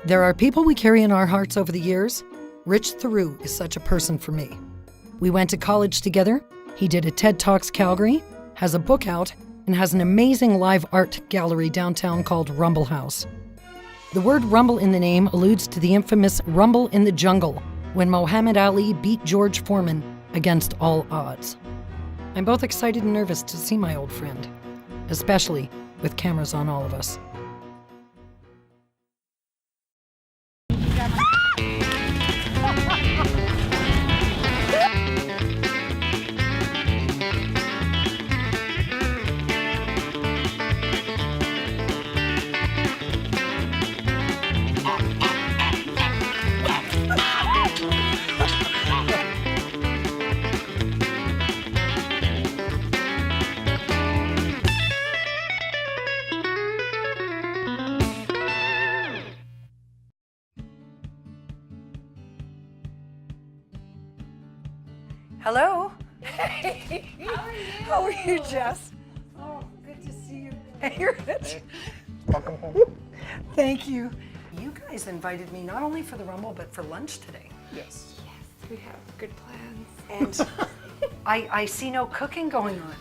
There are people we carry in our hearts over the years. Rich Theroux is such a person for me. We went to college together. He did a TED Talks Calgary, has a book out, and has an amazing live art gallery downtown called Rumble House. The word rumble in the name alludes to the infamous rumble in the jungle when Muhammad Ali beat George Foreman against all odds. I'm both excited and nervous to see my old friend, especially with cameras on all of us. Hello. Hey. How are you, Jess? Oh, good to see you. Hey, you're Rich. Welcome home. Thank you. You guys invited me not only for the Rumble, but for lunch today. Yes. Yes, we have good plans. And I see no cooking going on.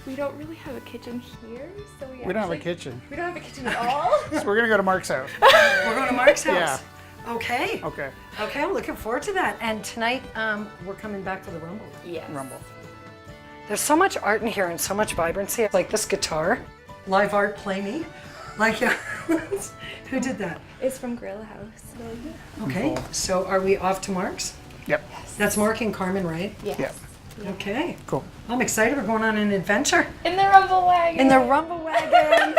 We don't really have a kitchen here, so We don't have a kitchen. We don't have a kitchen at all. So we're gonna go to Mark's house. We're going to Mark's house. Yeah. Okay. Okay. Okay, I'm looking forward to that. And tonight, we're coming back to the Rumble. Yes. Rumble. There's so much art in here and so much vibrancy. Like this guitar, live art, play me. Like, who did that? It's from Grill House. Okay, so are we off to Mark's? Yep. That's Mark and Carmen, right? Yes. Yep. Okay. Cool. I'm excited. We're going on an adventure. In the Rumble wagon. In the Rumble wagon.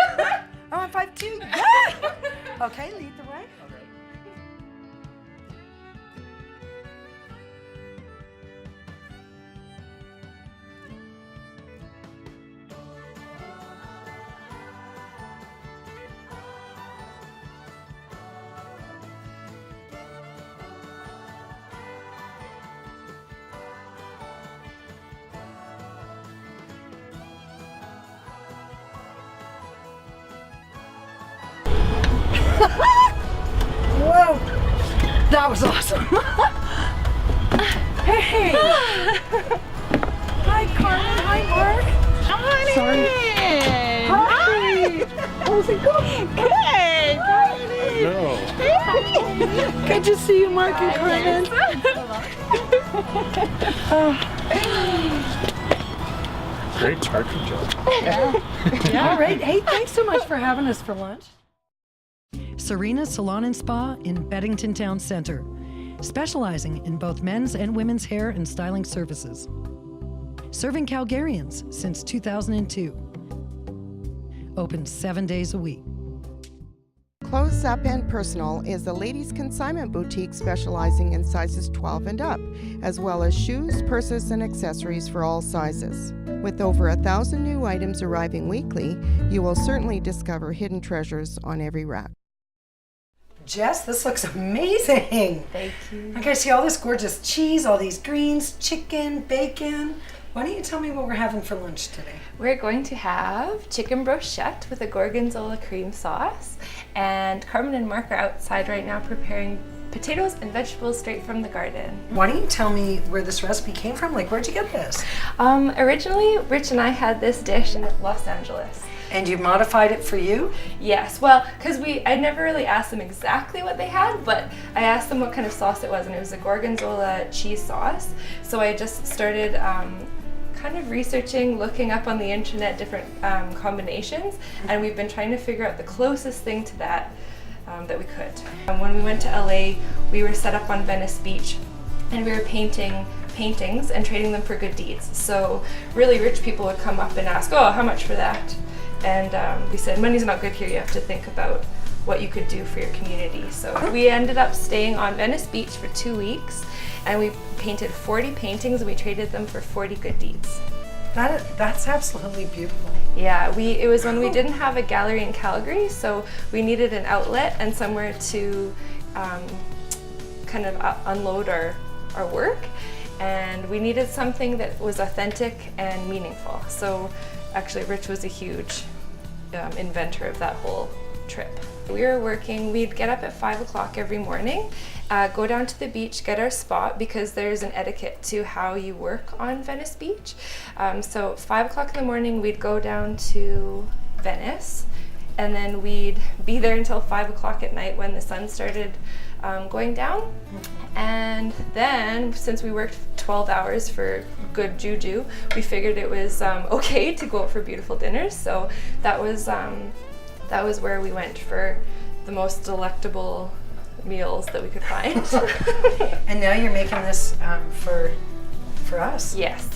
I want 5-2. Yeah! Okay, lead the way. Whoa, that was awesome. Hey. Hi, Carmen. Hi, Mark. Honey! Sorry. Hi. How's it going? Good! No. Good to see you, Mark and Carmen. Great charcuterie job. All right. Hey, thanks so much for having us for lunch. Serena Salon and Spa in Beddington Town Center, specializing in both men's and women's hair and styling services. Serving Calgarians since 2002. Open 7 days a week. Close Up and Personal is a ladies' consignment boutique specializing in sizes 12 and up, as well as shoes, purses, and accessories for all sizes. With over 1,000 new items arriving weekly, you will certainly discover hidden treasures on every rack. Jess, this looks amazing. Thank you. I gotta see all this gorgeous cheese, all these greens, chicken, bacon. Why don't you tell me what we're having for lunch today? We're going to have chicken brochette with a gorgonzola cream sauce. And Carmen and Mark are outside right now preparing potatoes and vegetables straight from the garden. Why don't you tell me where this recipe came from? Like, where'd you get this? Originally, Rich and I had this dish in Los Angeles. And you modified it for you? Yes, well, because I never really asked them exactly what they had, but I asked them what kind of sauce it was, and it was a gorgonzola cheese sauce. So I just started kind of researching, looking up on the internet different combinations, and we've been trying to figure out the closest thing to that that we could. When we went to LA, we were set up on Venice Beach, and we were painting paintings and trading them for good deeds. So really rich people would come up and ask, oh, how much for that? And we said, money's not good here, you have to think about what you could do for your community. So we ended up staying on Venice Beach for 2 weeks, and we painted 40 paintings, and we traded them for 40 good deeds. That's absolutely beautiful. Yeah, it was when we didn't have a gallery in Calgary, so we needed an outlet and somewhere to kind of unload our work, and we needed something that was authentic and meaningful. So actually Rich was a huge inventor of that whole trip. We were working, we'd get up at 5 o'clock every morning, go down to the beach, get our spot, because there's an etiquette to how you work on Venice Beach. So 5 o'clock in the morning, we'd go down to Venice, and then we'd be there until 5 o'clock at night when the sun started going down. And then, since we worked 12 hours for good juju, we figured it was okay to go out for beautiful dinners. So that was where we went for the most delectable meals that we could find. And now you're making this for us. Yes.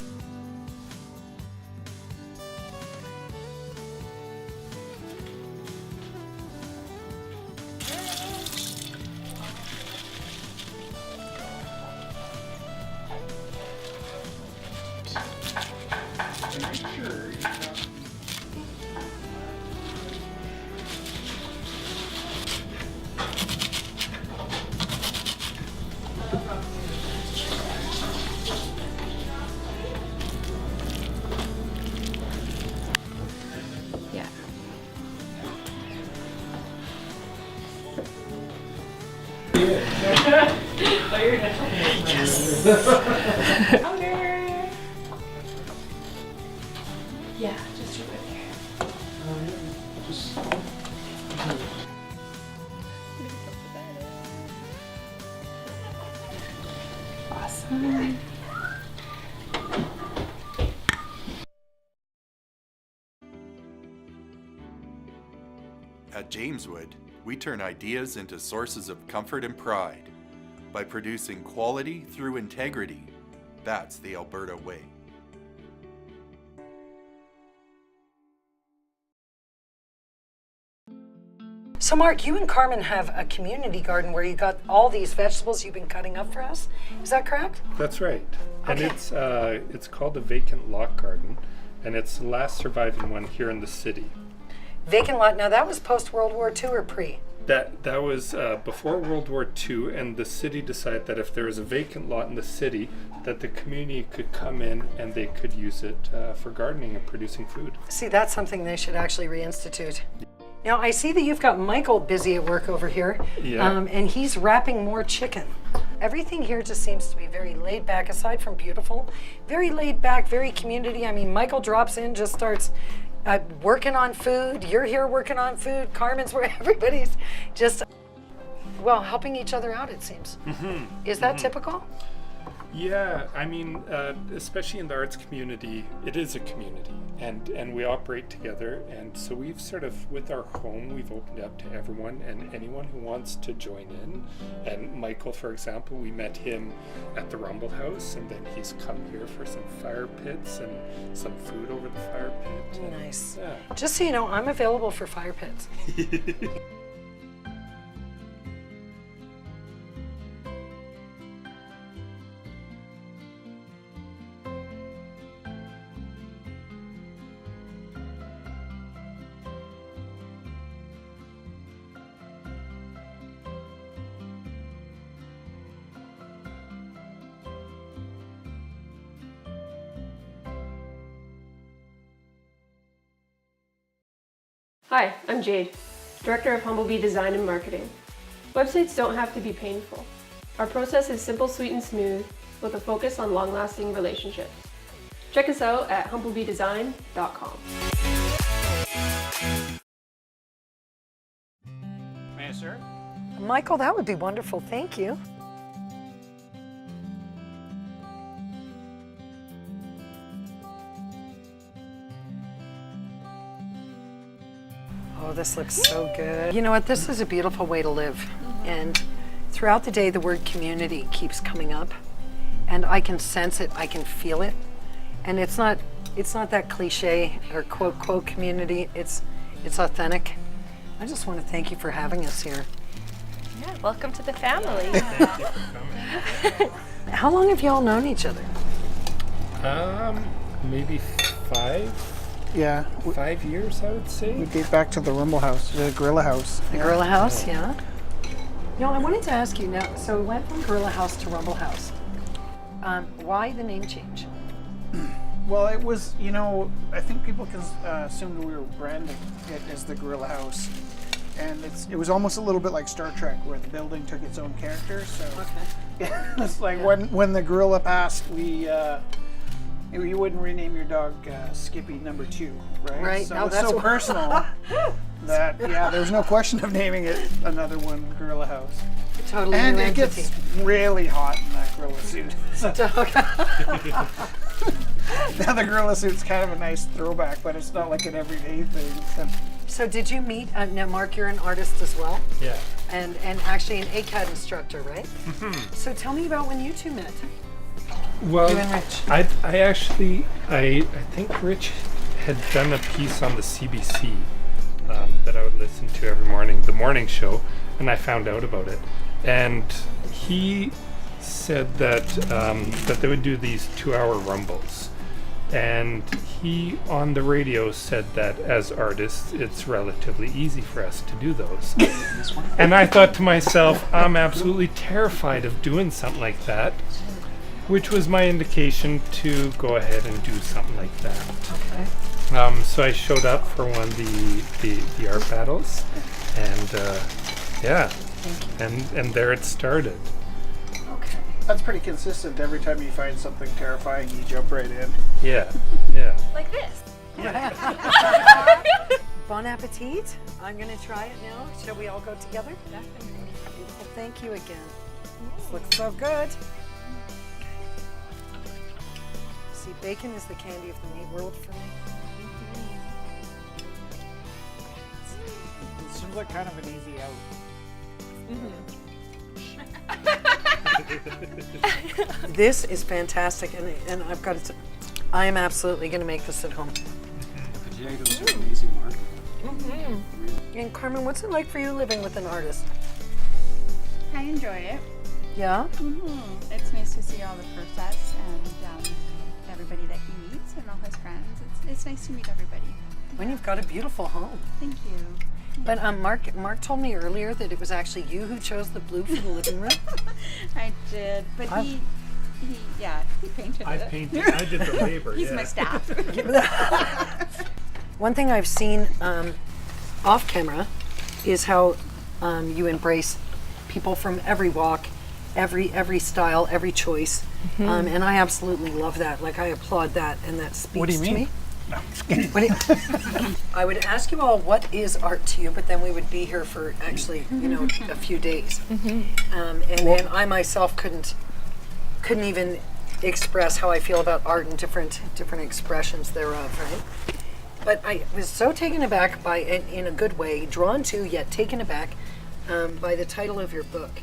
Yeah. Yeah, just right there. Awesome. At Jameswood, we turn ideas into sources of comfort and pride by producing quality through integrity. That's the Alberta way. So Mark, you and Carmen have a community garden where you got all these vegetables you've been cutting up for us. Is that correct? That's right. And Okay. it's called the Vacant Lot Garden, and it's the last surviving one here in the city. Vacant lot. Now that was post World War II or pre? That was before World War II, and the city decided that if there was a vacant lot in the city, that the community could come in and they could use it for gardening and producing food. See, that's something they should actually reinstitute. Now I see that you've got Michael busy at work over here, Yeah. and he's wrapping more chicken. Everything here just seems to be very laid back, aside from beautiful. Very laid back, very community. I mean, Michael drops in, just starts working on food. You're here working on food. Carmen's where everybody's just, well, helping each other out, it seems. Is that typical? Yeah, I mean, especially in the arts community, it is a community, and we operate together. And so we've sort of, with our home, we've opened up to everyone and anyone who wants to join in. And Michael, for example, we met him at the Rumble House, and then he's come here for some fire pits and some food over the fire pit. And, Nice. yeah. Just so you know, I'm available for fire pits. Hi, I'm Jade, Director of Humblebee Design and Marketing. Websites don't have to be painful. Our process is simple, sweet, and smooth, with a focus on long-lasting relationships. Check us out at humblebeedesign.com. May I, sir? Michael, that would be wonderful. Thank you. Oh, this looks so good. You know what? This is a beautiful way to live. And throughout the day, the word community keeps coming up. And I can sense it. I can feel it. And it's not that cliche or quote, quote community. It's authentic. I just want to thank you for having us here. Yeah, welcome to the family. Thank you for coming. How long have you all known each other? Maybe 5 Yeah. 5 years, I would say. We date back to the Rumble House, the Gorilla House. The Gorilla House, yeah. You know, I wanted to ask you now, so we went from Gorilla House to Rumble House. Why the name change? Well, it was, you know, I think people assumed we were branding it as the Gorilla House. and it was almost a little bit like Star Trek, where the building took its own character. So it's like when the gorilla passed, you wouldn't rename your dog Skippy number 2, right? Right. So No, it's that's so personal that there was no question of naming it another one Gorilla House. Totally And new it entity. gets really hot in that gorilla suit. So now the gorilla suit's kind of a nice throwback, but it's not like an everyday thing. So did you meet, now Mark, you're an artist as well? Yeah. And actually an ACAD instructor, right? So tell me about when you two met. Well, You and Rich. I think Rich had done a piece on the CBC that I would listen to every morning, the morning show, and I found out about it. And he said that that they would do these 2-hour rumbles. And he, on the radio, said that as artists, it's relatively easy for us to do those. And I thought to myself, I'm absolutely terrified of doing something like that, which was my indication to go ahead and do something like that. Okay. So I showed up for one of the art battles, and and there it started. Okay. That's pretty consistent. Every time you find something terrifying, you jump right in. Yeah. Like this. Bon appetit. I'm going to try it now. Shall we all go together? Definitely. Well, thank you again. This looks so good. See, bacon is the candy of the meat world for me. It seems like kind of an easy out. This is fantastic, and I've got to. I am absolutely going to make this at home. Potatoes are amazing, Mark. And Carmen, what's it like for you living with an artist? I enjoy it. Yeah. It's nice to see all the process and everybody that he meets and all his friends. It's nice to meet everybody. When you've got a beautiful home. Thank you. But Mark told me earlier that it was actually you who chose the blue for the living room. I did, but he painted I it. painted. I did the labor. He's my staff. One thing I've seen off camera is how you embrace people from every walk, every style, every choice, and I absolutely love that. Like, I applaud that, and that speaks What do you to mean? me. No, I'm just kidding. I would ask you all what is art to you, but then we would be here for actually, a few days, and then I myself couldn't even express how I feel about art and different expressions thereof, right? But I was so taken aback by, in a good way, drawn to yet taken aback by the title of your book,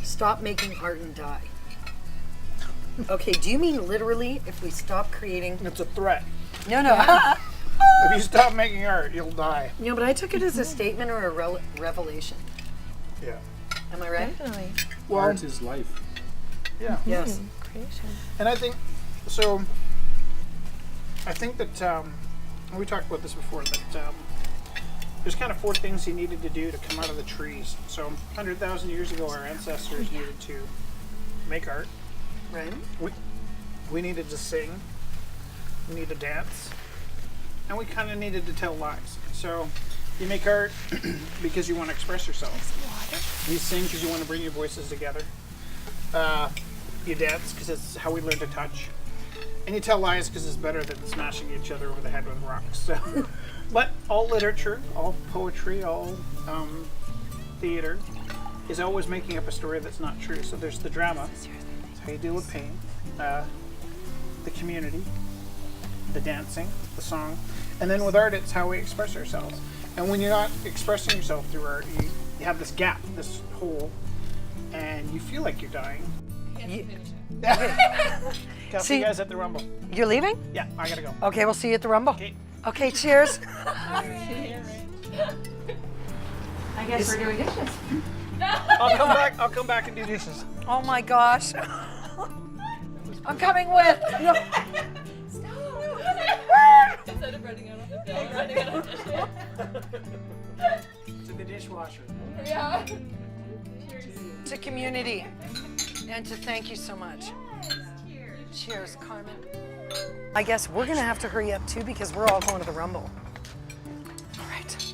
Stop Making Art and Die. Okay, do you mean literally if we stop creating? It's a threat. No. If you stop making art, you'll die. No, but I took it as a statement or a revelation. Yeah. Am I right? Definitely. Well, Art is life. yeah. Yes. Creation. And I think that we talked about this before, that there's kind of 4 things he needed to do to come out of the trees. So 100,000 years ago, our ancestors needed to make art. Right. We needed to sing. We needed to dance. And we kind of needed to tell lies. So you make art because you want to express yourself. You sing because you want to bring your voices together. You dance because it's how we learn to touch. And you tell lies because it's better than smashing each other over the head with rocks. So, but all literature, all poetry, all theater is always making up a story that's not true. So there's the drama, it's how you deal with pain, the community, the dancing, the song, and then with art, it's how we express ourselves. And when you're not expressing yourself through art, you have this gap, this hole, and you feel like you're dying. I'll see you guys at the Rumble. You're leaving? Yeah, I gotta go. Okay, we'll see you at the Rumble. Okay. Okay, cheers. I guess we're doing dishes. I'll come back and do dishes. Oh my gosh. I'm coming with. Instead of running out of the bill, running out of dishes. To the dishwasher. Yeah. To community. And to thank you so much. Cheers, Carmen. I guess we're going to have to hurry up too because we're all going to the Rumble. All right.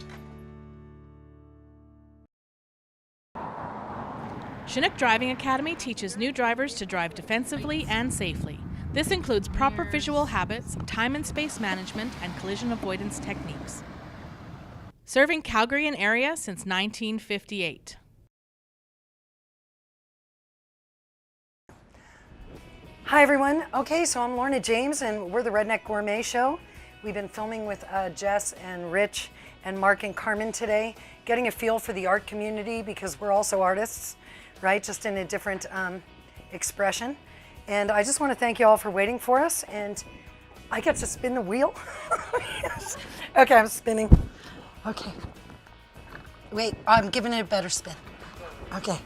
Chinook Driving Academy teaches new drivers to drive defensively and safely. This includes proper visual habits, time and space management, and collision avoidance techniques. Serving Calgary and area since 1958. Hi everyone. Okay, so I'm Lorna James and we're the Redneck Gourmet Show. We've been filming with Jess and Rich and Mark and Carmen today, getting a feel for the art community because we're also artists, right? Just in a different expression. And I just want to thank you all for waiting for us, and I get to spin the wheel. Yes. Okay, I'm spinning. Okay. Wait, I'm giving it a better spin. Okay.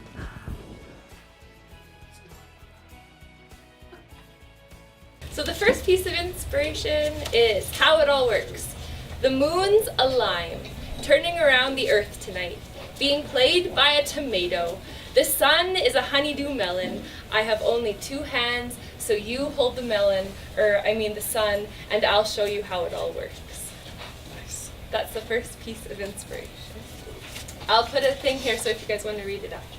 So the first piece of inspiration is how it all works. The moon's a lime, turning around the earth tonight, being played by a tomato. The sun is a honeydew melon. I have only 2 hands, so you hold the melon, the sun, and I'll show you how it all works. Nice. That's the first piece of inspiration. I'll put a thing here so if you guys want to read it after.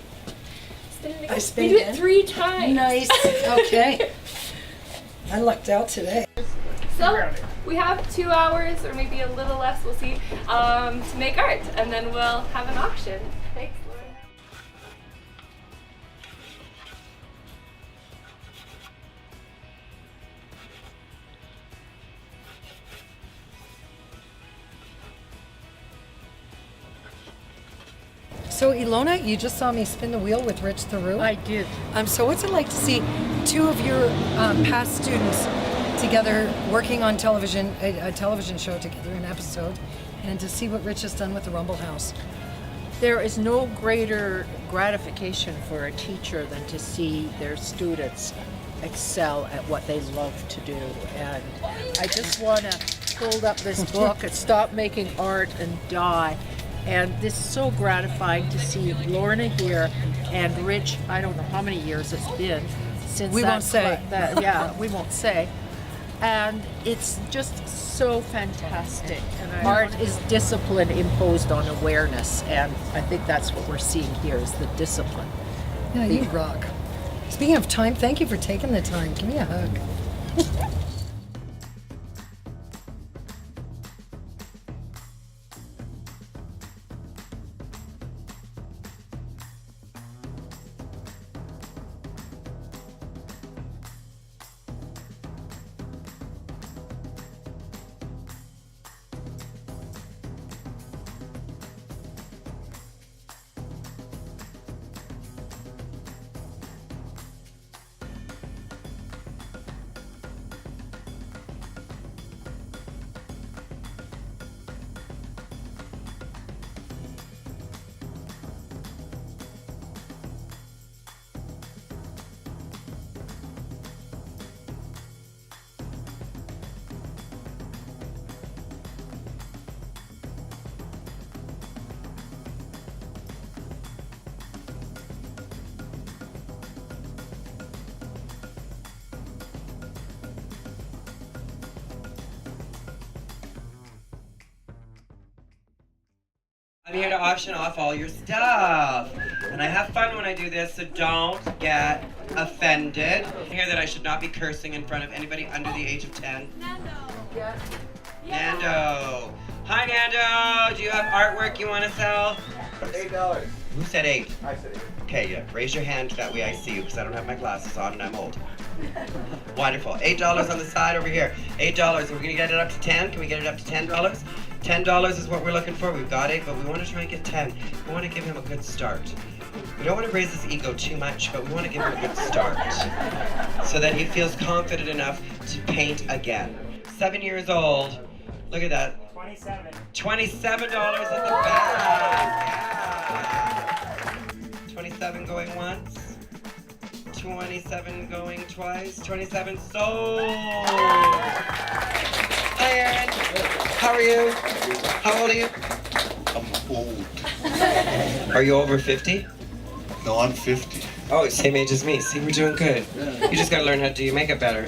Spin it again. I spin we do again? it 3 times. Nice. Okay. I lucked out today. So we have 2 hours, or maybe a little less, we'll see, to make art, and then we'll have an auction. Thanks, Lauren. So Ilona, you just saw me spin the wheel with Rich Theroux. I did. So what's it like to see 2 of your past students together working on television, a television show together, an episode, and to see what Rich has done with the Rumble House? There is no greater gratification for a teacher than to see their students excel at what they love to do. And I just want to hold up this book and stop making art and die. And this is so gratifying to see Lorna here and Rich. I don't know how many years it's been since we won't say. We won't say. And it's just so fantastic. And art is discipline imposed on awareness, and I think that's what we're seeing here is the discipline. Yeah, you rock. Speaking of time, thank you for taking the time. Give me a hug. I'm here to auction off all your stuff. And I have fun when I do this, so don't get offended. I hear that I should not be cursing in front of anybody under the age of 10. Nando. Yeah. Nando. Hi, Nando. Do you have artwork you want to sell? $8. Who said 8? I said 8. Okay, yeah. Raise your hand, that way I see you, because I don't have my glasses on and I'm old. Wonderful. $8 on the side over here. $8. Are we going to get it up to 10? Can we get it up to $10? $10 is what we're looking for. We've got 8, but we want to try and get 10. We want to give him a good start. We don't want to raise his ego too much, but we want to give him a good start so that he feels confident enough to paint again. 7 years old. Look at that. $27 at the back. Yeah. 27 going once. 27 going twice. 27 sold. Hi, Aaron. How are you? How old are you? I'm old. Are you over 50? No, I'm 50. Oh, same age as me. See, we're doing good. You just gotta learn how to do your makeup better.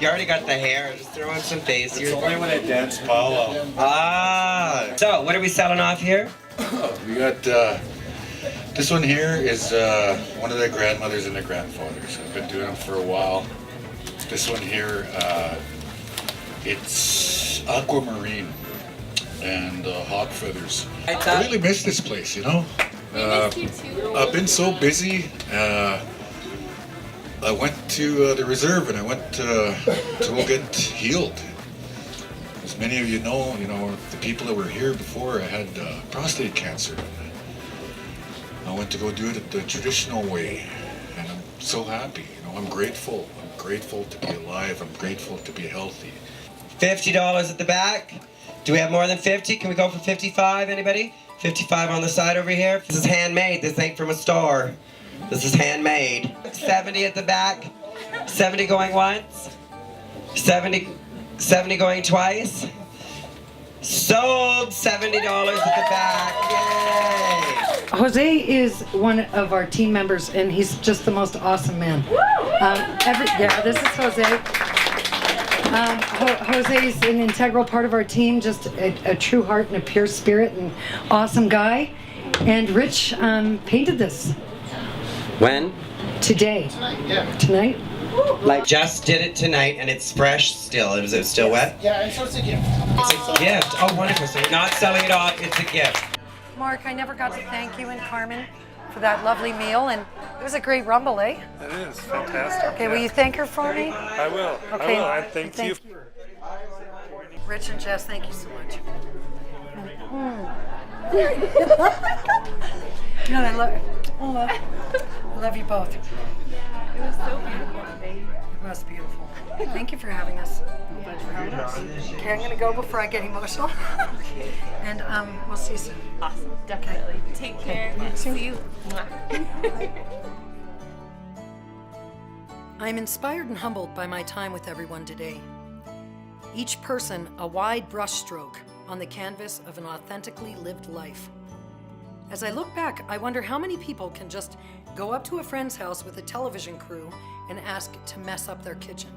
You already got the hair. Just throw on some face. It's only when I dance powwow. Ah. So, what are we selling off here? We got This one here is one of their grandmothers and their grandfathers. I've been doing them for a while. This one here, it's aquamarine and hog feathers. I really miss this place, you know? We missed you too. I've been so busy. I went to the reserve and I went to go get healed. As many of you know, the people that were here before, I had prostate cancer. I went to go do it the traditional way, and I'm so happy. I'm grateful. I'm grateful to be alive. I'm grateful to be healthy. $50 at the back. Do we have more than 50? Can we go for 55, anybody? 55 on the side over here. This is handmade. This ain't from a store. This is handmade. 70 at the back. 70 going once. 70 going twice. Sold. $70 at the back. Yay! Jose is one of our team members, and he's just the most awesome man. This is Jose. Jose is an integral part of our team, just a true heart and a pure spirit and awesome guy. And Rich painted this. When? Today. Tonight? Like just did it tonight, and it's fresh still. Is it still wet? Yeah, and so it's a gift. It's a gift. Oh, wonderful. So you're not selling it off. It's a gift. Mark, I never got to thank you and Carmen for that lovely meal, and it was a great rumble, eh? It is fantastic. Okay, will you thank her for me? I will. Okay. I will. I thank you. Rich and Jess, thank you so much. I love you both. It was so beautiful today. It was beautiful. Thank you for having us. Okay, I'm gonna go before I get emotional. And we'll see you soon. Awesome, definitely. Take care. See you. I'm inspired and humbled by my time with everyone today. Each person a wide brushstroke on the canvas of an authentically lived life. As I look back, I wonder how many people can just go up to a friend's house with a television crew and ask to mess up their kitchen.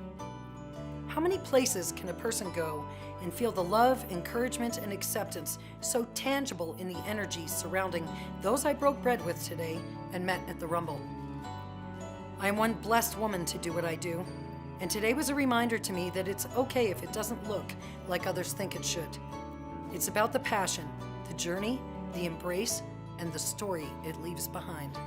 How many places can a person go and feel the love, encouragement, and acceptance so tangible in the energy surrounding those I broke bread with today and met at the Rumble? I am one blessed woman to do what I do, and today was a reminder to me that it's okay if it doesn't look like others think it should. It's about the passion, the journey, the embrace, and the story it leaves behind.